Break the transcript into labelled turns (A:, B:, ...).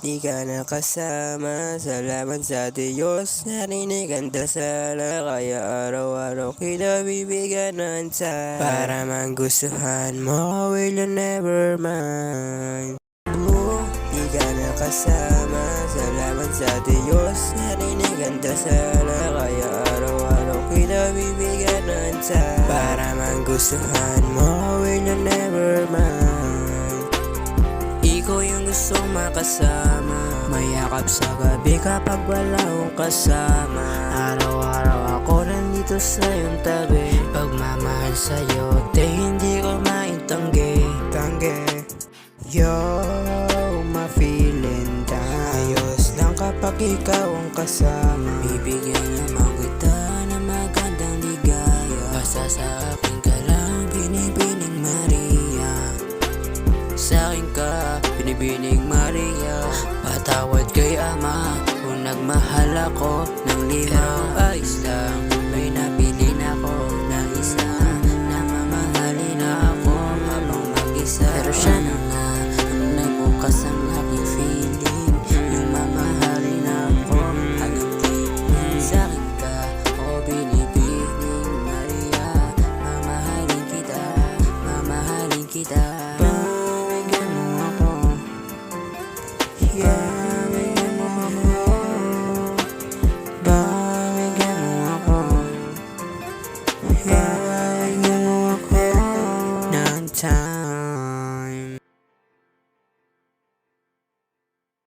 A: di ka nakasama. Salamat sa Diyos, narinig ang dasal, kaya araw-araw kita bibigyan ng sa para manggustuhan mo, will you never mind. Di ka nakasama. Salamat sa Diyos, narinig ang dasal, kaya araw-araw kita bibigyan ng sa para manggustuhan mo, will you never mind. Ikaw yung gustong makasama, mayakap sa gabi kapag wala akong kasama. Araw-araw ako nandito sa iyong tabi, pagmamahal sa'yo di hindi ko maitanggi. Yo, ma-feeling ayos lang kapag ikaw ang kasama. Bibigyan naman kita ng magandang ligaya, basta sa akin ka lang binibining Maria. Sa'kin ka binibining Maria, patawad kay Ama kung nagmahal ako ng lima. Pero ayos lang, may